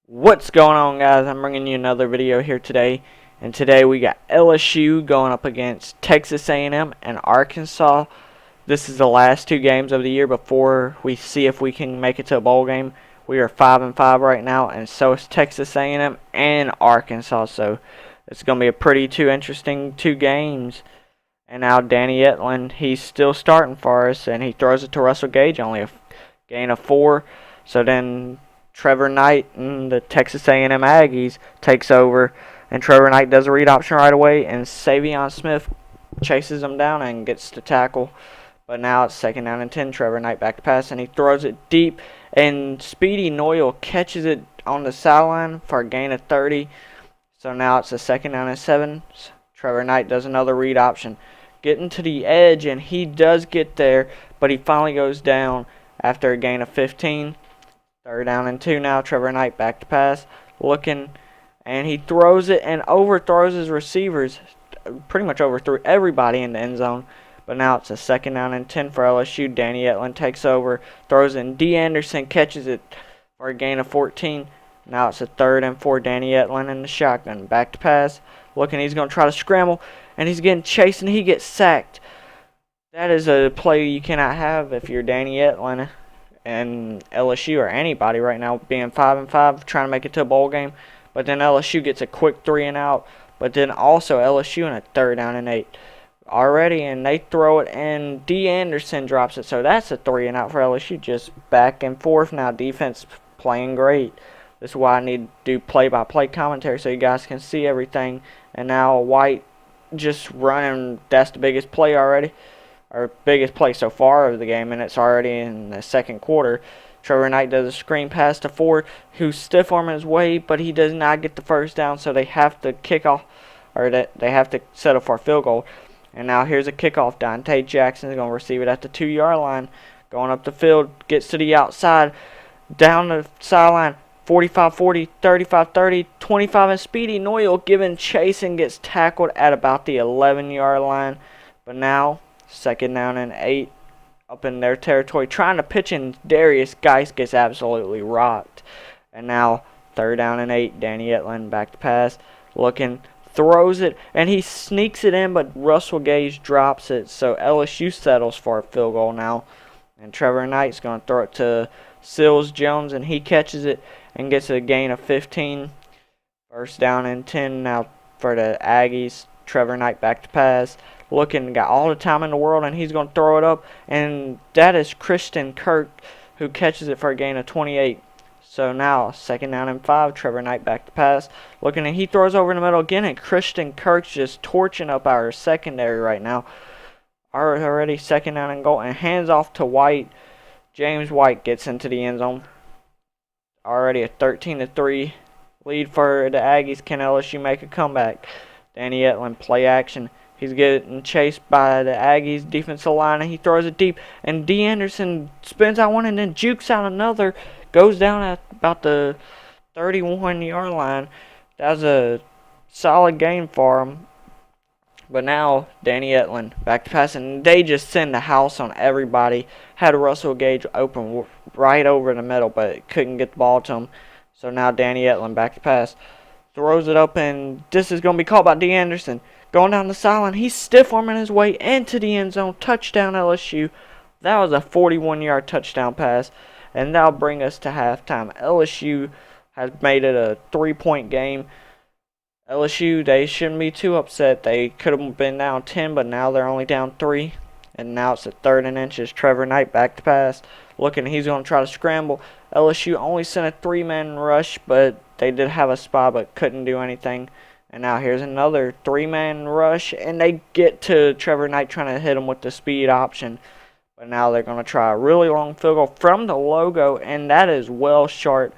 What's going on, guys? I'm bringing you another video here today, and today we got LSU going up against Texas A&M and Arkansas. This is the last two games of the year before we see if we can make it to a bowl game. We are 5-5 right now, and so is Texas A&M and Arkansas. So it's going to be a pretty interesting two games. And now Danny Etling, he's still starting for us, and he throws it to Russell Gage, only a gain of 4. So then Trevor Knight and the Texas A&M Aggies takes over, and Trevor Knight does a read option right away, and Savion Smith chases him down and gets the tackle. But now it's 2nd down and 10. Trevor Knight back to pass, and he throws it deep, and Speedy Noyle catches it on the sideline for a gain of 30. So now it's a 2nd down and 7. Trevor Knight does another read option, getting to the edge, and he does get there, but he finally goes down after a gain of 15. 3rd down and 2 now. Trevor Knight back to pass, looking, and he throws it and overthrows his receivers. Pretty much overthrew everybody in the end zone. But now it's a 2nd down and 10 for LSU. Danny Etling takes over, throws in. D. Anderson catches it for a gain of 14. Now it's a 3rd and 4. Danny Etling in the shotgun. Back to pass, looking, he's going to try to scramble, and he's getting chased, and he gets sacked. That is a play you cannot have if you're Danny Etling and LSU or anybody right now, being 5-5, trying to make it to a bowl game. But then LSU gets a quick 3 and out. But then also LSU in a 3rd down and 8 already, and they throw it, and D. Anderson drops it. So that's a 3 and out for LSU. Just back and forth now. Defense playing great. This is why I need to do play-by-play commentary so you guys can see everything. And now White just running. That's the biggest play already. Our biggest play so far of the game, and it's already in the 2nd quarter. Trevor Knight does a screen pass to Ford, who's stiff-arming his way, but he does not get the 1st down, so they have to kick off, or they have to settle for a field goal. And now here's a kickoff. Dante Jackson is going to receive it at the 2-yard line. Going up the field, gets to the outside, down the sideline, 45-40, 35-30, 25, and Speedy Noyle giving chase and gets tackled at about the 11-yard line. But now 2nd down and 8 up in their territory, trying to pitch in. Darius Geis gets absolutely rocked. And now 3rd down and 8. Danny Etling back to pass, looking, throws it, and he sneaks it in, but Russell Gage drops it. So LSU settles for a field goal now. And Trevor Knight's going to throw it to Sills Jones, and he catches it and gets a gain of 15. 1st down and 10 now for the Aggies. Trevor Knight back to pass, looking, got all the time in the world, and he's going to throw it up, and that is Christian Kirk who catches it for a gain of 28. So now 2nd down and 5. Trevor Knight back to pass, looking, and he throws over in the middle again, and Christian Kirk's just torching up our secondary right now. Already 2nd down and goal, and hands off to White. James White gets into the end zone. Already a 13-3 lead for the Aggies. Can LSU make a comeback? Danny Etling play action. He's getting chased by the Aggies defensive line, and he throws it deep. And D. Anderson spins out one and then jukes out another. Goes down at about the 31-yard line. That was a solid game for him. But now Danny Etling back to pass, and they just send the house on everybody. Had Russell Gage open right over the middle, but couldn't get the ball to him. So now Danny Etling back to pass. Throws it up, and this is going to be caught by D. Anderson. Going down the sideline, he's stiff-arming his way into the end zone. Touchdown LSU. That was a 41-yard touchdown pass, and that'll bring us to halftime. LSU has made it a 3-point game. LSU, they shouldn't be too upset. They could have been down 10, but now they're only down 3. And now it's a 3rd and inches. Trevor Knight back to pass. Looking, he's going to try to scramble. LSU only sent a 3-man rush, but they did have a spot, but couldn't do anything. And now here's another 3-man rush, and they get to Trevor Knight trying to hit him with the speed option. But now they're going to try a really long field goal from the logo, and that is well short,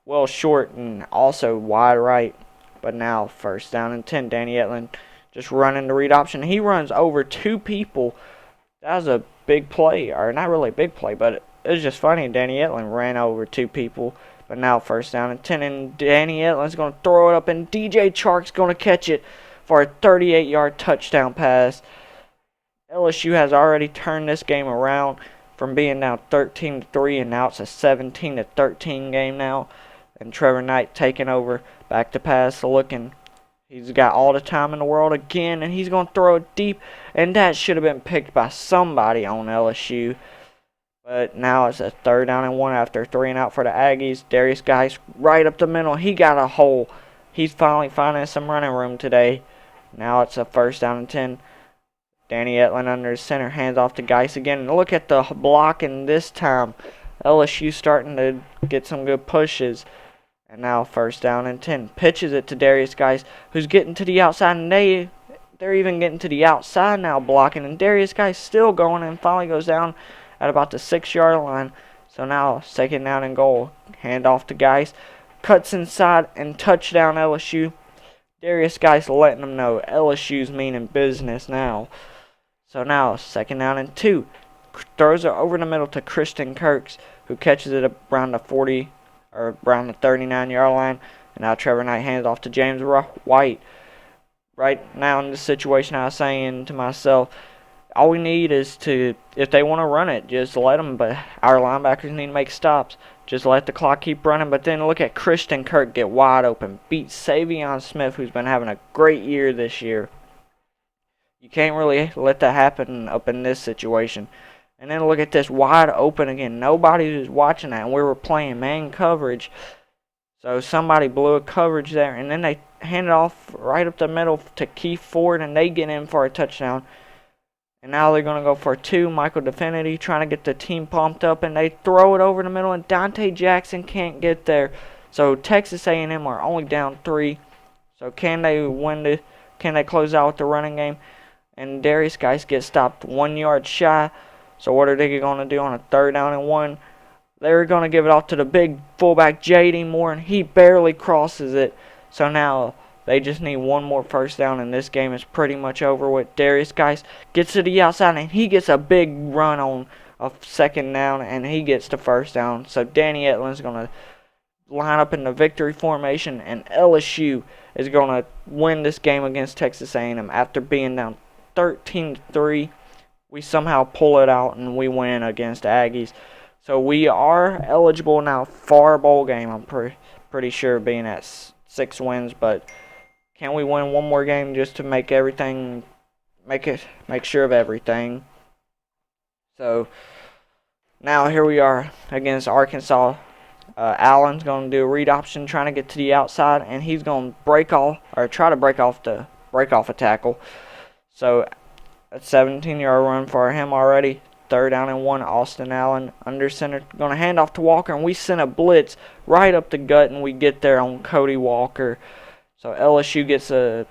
and also wide right. But now 1st down and 10. Danny Etling just running the read option. He runs over 2 people. That was a big play, or not really a big play, but it was just funny. Danny Etling ran over 2 people. But now 1st down and 10, and Danny Etling's going to throw it up, and DJ Chark's going to catch it for a 38-yard touchdown pass. LSU has already turned this game around from being now 13-3, and now it's a 17-13 game now. and Trevor Knight taking over. Back to pass, looking. He's got all the time in the world again, and he's going to throw it deep, and that should have been picked by somebody on LSU. But now it's a 3rd down and 1 after 3 and out for the Aggies. Darius Geis right up the middle. He got a hole. He's finally finding some running room today. Now it's a 1st down and 10. Danny Etling under center, hands off to Geis again. And look at the blocking this time. LSU starting to get some good pushes. And now 1st down and 10. Pitches it to Darius Geis, who's getting to the outside. And they're even getting to the outside now blocking. And Darius Geis still going and finally goes down at about the 6-yard line. So now 2nd down and goal. Hand off to Geis. Cuts inside and touchdown LSU. Darius Geis letting them know LSU's meaning business now. So now 2nd down and 2. Throws it over the middle to Christian Kirks, who catches it around the 40 or around the 39-yard line. And now Trevor Knight hands off to James White. Right now in this situation, I was saying to myself, all we need is to, if they want to run it, just let them. But our linebackers need to make stops. Just let the clock keep running. But then look at Christian Kirk get wide open. Beat Savion Smith, who's been having a great year this year. You can't really let that happen up in this situation. And then look at this, wide open again. Nobody was watching that, and we were playing man coverage. So somebody blew a coverage there, and then they hand it off right up the middle to Keith Ford, and they get in for a touchdown. And now they're going to go for 2. Michael Definity trying to get the team pumped up, and they throw it over the middle, and Dante Jackson can't get there. So Texas A&M are only down 3. So can they win can they close out with the running game? And Darius Geis gets stopped 1 yard shy. So what are they going to do on a 3rd down and 1? They're going to give it off to the big fullback, J.D. Moore, and he barely crosses it. So now they just need 1 more 1st down, and this game is pretty much over with. Darius Geis gets to the outside, and he gets a big run on a 2nd down, and he gets the 1st down. So Danny Etling's going to line up in the victory formation, and LSU is going to win this game against Texas A&M after being down 13-3. We somehow pull it out and we win against Aggies. So we are eligible now for a bowl game. I'm pretty sure, being at 6 wins. But can we win 1 more game just to make everything, make sure of everything? So now here we are against Arkansas. Allen's going to do a read option, trying to get to the outside, and he's going to try to break off a tackle. So a 17-yard run for him already. 3rd down and 1. Austin Allen under center. Going to hand off to Walker, and we send a blitz right up the gut, and we get there on Cody Walker. So LSU gets a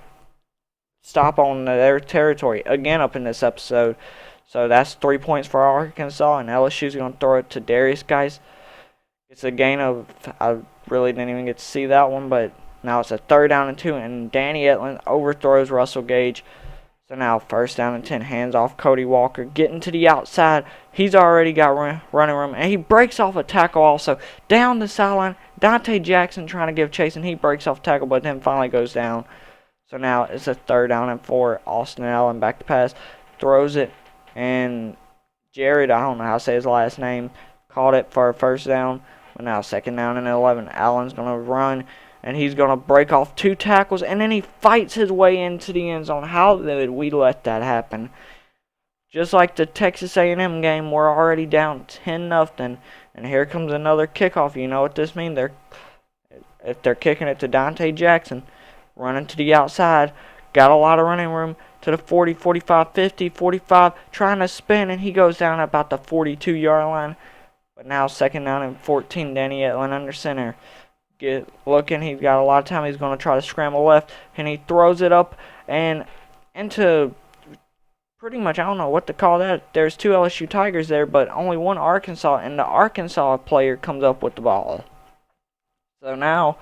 stop on their territory again up in this episode. So that's 3 points for Arkansas, and LSU's going to throw it to Darius Geis. It's a gain of, I really didn't even get to see that one, but now it's a 3rd down and 2, and Danny Etling overthrows Russell Gage. So now 1st down and 10, hands off Cody Walker, getting to the outside. He's already got running room, and he breaks off a tackle also. Down the sideline, Dante Jackson trying to give chase, and he breaks off tackle, but then finally goes down. So now it's a 3rd down and 4. Austin Allen back to pass, throws it, and Jared, I don't know how to say his last name, caught it for a 1st down. But now 2nd down and 11. Allen's going to run, and he's going to break off 2 tackles, and then he fights his way into the end zone. How did we let that happen? Just like the Texas A&M game, we're already down 10-0, and here comes another kickoff. You know what this means? If they're kicking it to Dante Jackson, running to the outside, got a lot of running room to the 40, 45, 50, 45, trying to spin, and he goes down about the 42-yard line. But now 2nd down and 14, Danny Etling under center. Looking, he's got a lot of time. He's going to try to scramble left, and he throws it up and into pretty much, I don't know what to call that. There's 2 LSU Tigers there, but only 1 Arkansas, and the Arkansas player comes up with the ball. So now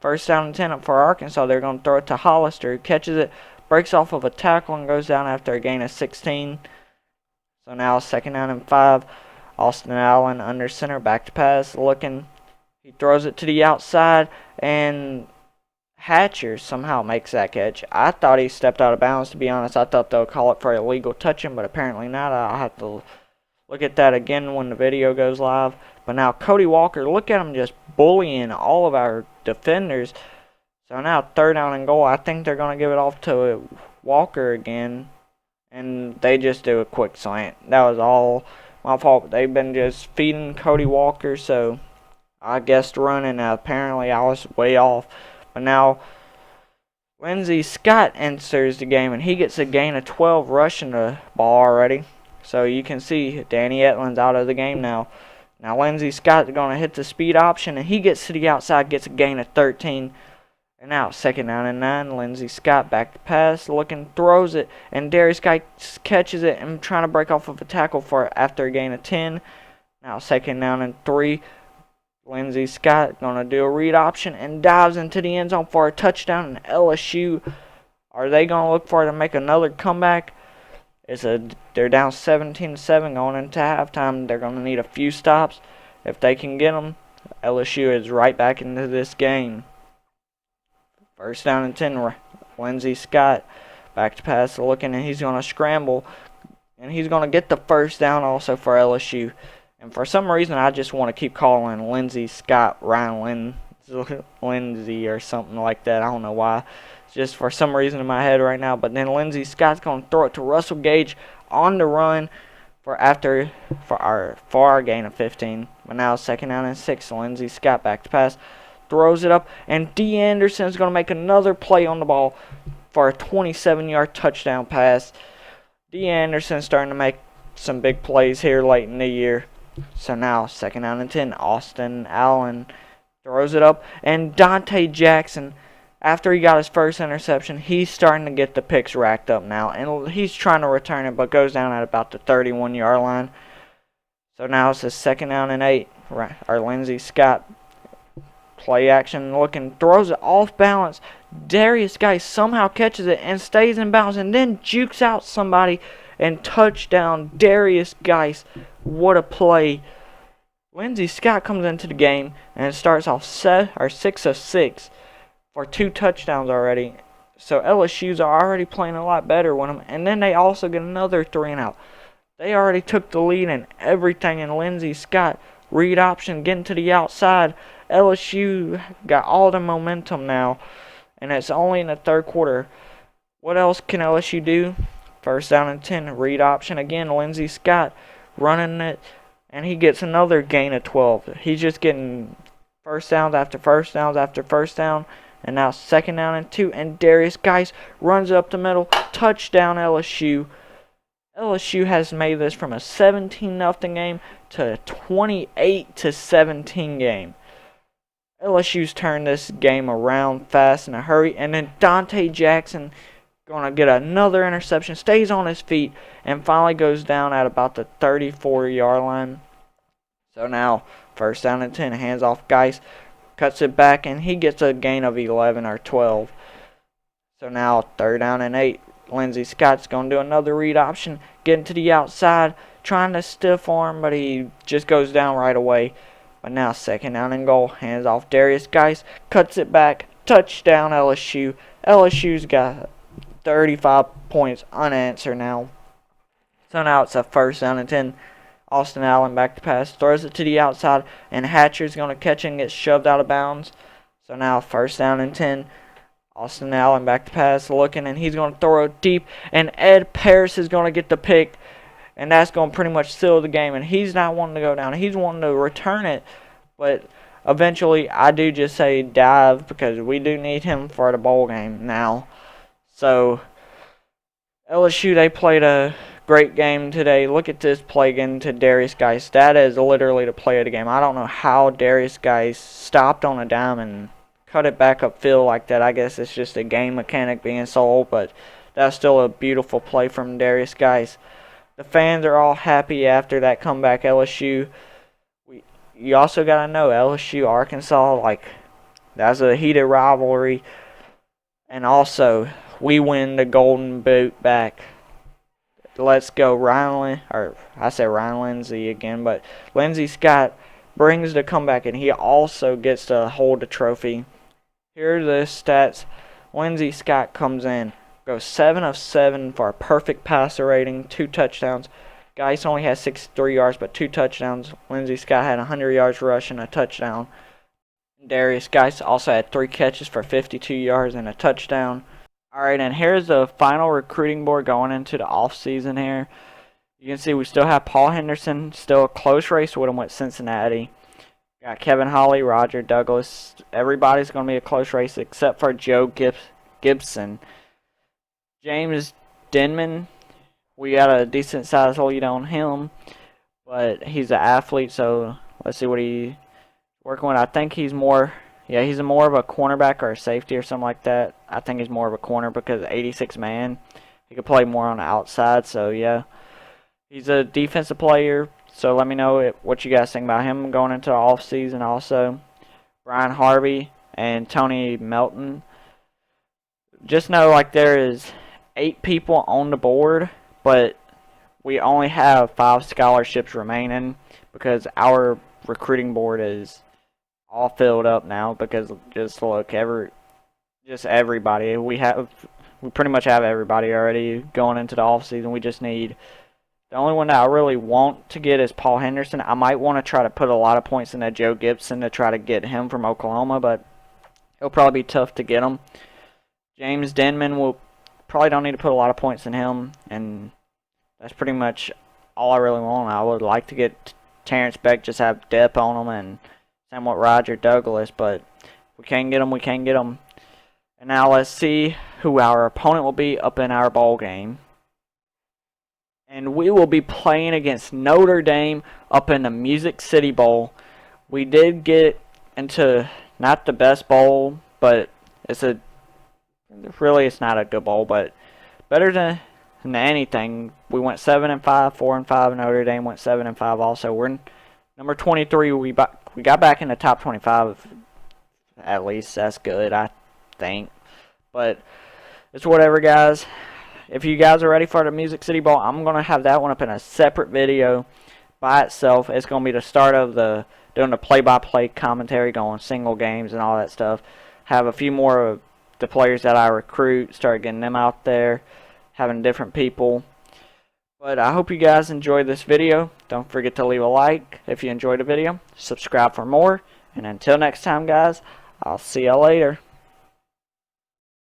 1st down and 10 for Arkansas. They're going to throw it to Hollister, who catches it, breaks off of a tackle, and goes down after a gain of 16. So now 2nd down and 5. Austin Allen under center, back to pass, looking. He throws it to the outside, and Hatcher somehow makes that catch. I thought he stepped out of bounds, to be honest. I thought they'll call it for illegal touching, but apparently not. I'll have to look at that again when the video goes live. But now Cody Walker, look at him just bullying all of our defenders. So now 3rd down and goal. I think they're going to give it off to Walker again. And they just do a quick slant. That was all my fault. They've been just feeding Cody Walker, so I guessed running. Apparently I was way off. But now Lindsey Scott enters the game, and he gets a gain of 12 rushing the ball already. So you can see Danny Etlin's out of the game now. Now Lindsey Scott's going to hit the speed option, and he gets to the outside, gets a gain of 13. And now 2nd down and 9. Lindsey Scott back to pass, looking, throws it, and Darius Guy catches it and trying to break off of a tackle for after a gain of 10. Now 2nd down and 3. Lindsey Scott going to do a read option and dives into the end zone for a touchdown. And LSU, are they going to look for it to make another comeback? They're down 17-7 going into halftime. They're going to need a few stops. If they can get them, LSU is right back into this game. 1st down and 10. Lindsey Scott back to pass, looking, and he's going to scramble. And he's going to get the 1st down also for LSU. And for some reason, I just want to keep calling Lindsey Scott Ryan Lindsey or something like that. I don't know why. It's just for some reason in my head right now. But then Lindsey Scott's going to throw it to Russell Gage on the run for our gain of 15. But now 2nd down and 6. Lindsey Scott back to pass. Throws it up, and D. Anderson's going to make another play on the ball for a 27-yard touchdown pass. D. Anderson's starting to make some big plays here late in the year. So now 2nd down and 10. Austin Allen throws it up, and Dante Jackson, after he got his first interception, he's starting to get the picks racked up now, and he's trying to return it, but goes down at about the 31-yard line. So now it's a 2nd down and 8. Lindsey Scott, play action, looking, throws it off balance. Darius Guy somehow catches it and stays in bounds, and then jukes out somebody, and touchdown Darius Geis. What a play. Lindsey Scott comes into the game and starts off 6 of 6 for 2 touchdowns already. So LSU's are already playing a lot better with them, and then they also get another 3 and out. They already took the lead and everything, and Lindsey Scott read option, getting to the outside. LSU got all the momentum now, and it's only in the 3rd quarter. What else can LSU do? 1st down and 10, read option again. Lindsey Scott running it, and he gets another gain of 12. He's just getting 1st downs after 1st downs after 1st down, and now 2nd down and 2, and Darius Geis runs up the middle. Touchdown LSU. LSU has made this from a 17-0 game to a 28-17 game. LSU's turned this game around fast in a hurry, and then Dante Jackson gonna get another interception, stays on his feet, and finally goes down at about the 34-yard line. So now 1st down and 10, hands off Geis, cuts it back, and he gets a gain of 11 or 12. So now 3rd down and 8. Lindsey Scott's gonna do another read option, getting to the outside, trying to stiff arm, but he just goes down right away. But now 2nd down and goal. Hands off Darius Geis. Cuts it back. Touchdown LSU. LSU's got 35 points unanswered now. So now it's a 1st down and 10. Austin Allen back to pass. Throws it to the outside. And Hatcher's going to catch it and get shoved out of bounds. So now 1st down and 10. Austin Allen back to pass. Looking, and he's going to throw it deep. And Ed Paris is going to get the pick. And that's going to pretty much seal the game. And he's not wanting to go down. He's wanting to return it. But eventually, I do just say dive, because we do need him for the bowl game now. So, LSU, they played a great game today. Look at this play again to Darius Geis. That is literally the play of the game. I don't know how Darius Geis stopped on a dime and cut it back upfield like that. I guess it's just a game mechanic being sold. But that's still a beautiful play from Darius Geis. The fans are all happy after that comeback. LSU, you also got to know, LSU, Arkansas, like, that's a heated rivalry. And also, we win the Golden Boot back. Let's go, Ryan Lindsey again, but Lindsey Scott brings the comeback, and he also gets to hold the trophy. Here are the stats. Lindsey Scott comes in. Goes 7 of 7 for a perfect passer rating, 2 touchdowns. Geis only has 63 yards but 2 touchdowns. Lindsey Scott had 100 yards rushing and a touchdown. Darius Geis also had 3 catches for 52 yards and a touchdown. Alright, and here's the final recruiting board going into the offseason here. You can see we still have Paul Henderson, still a close race with him with Cincinnati. Got Kevin Holly, Roger Douglas. Everybody's going to be a close race except for Joe Gibson. James Denman, we got a decent size lead on him, but he's an athlete, so let's see what he's working with. I think he's more, yeah, he's more of a cornerback or a safety or something like that. I think he's more of a corner because 86 man. He could play more on the outside, so yeah. He's a defensive player, so let me know what you guys think about him going into the offseason also. Brian Harvey and Tony Melton. Just know, like, there is 8 people on the board, but we only have 5 scholarships remaining because our recruiting board is all filled up now because just look, everybody. We pretty much have everybody already going into the offseason. We just need... The only one that I really want to get is Paul Henderson. I might want to try to put a lot of points in that Joe Gibson to try to get him from Oklahoma, but it'll probably be tough to get him. James Denman, will probably don't need to put a lot of points in him, and that's pretty much all I really want. I would like to get Terrence Beck, just have depth on him, and same with Roger Douglas, but if we can't get him, we can't get him. And now let's see who our opponent will be up in our bowl game. And we will be playing against Notre Dame up in the Music City Bowl. We did get into not the best bowl, but it's not a good bowl, but better than anything. We went 7-5, 4-5. Notre Dame went 7-5 also. We're in number 23. We got back in the top 25 at least. That's good, I think. But it's whatever, guys. If you guys are ready for the Music City Bowl, I'm going to have that one up in a separate video by itself. It's going to be the start of doing the play-by-play commentary, going single games and all that stuff. Have a few more of the players that I recruit, start getting them out there, having different people. But I hope you guys enjoyed this video. Don't forget to leave a like if you enjoyed the video. Subscribe for more. And until next time, guys, I'll see y'all later.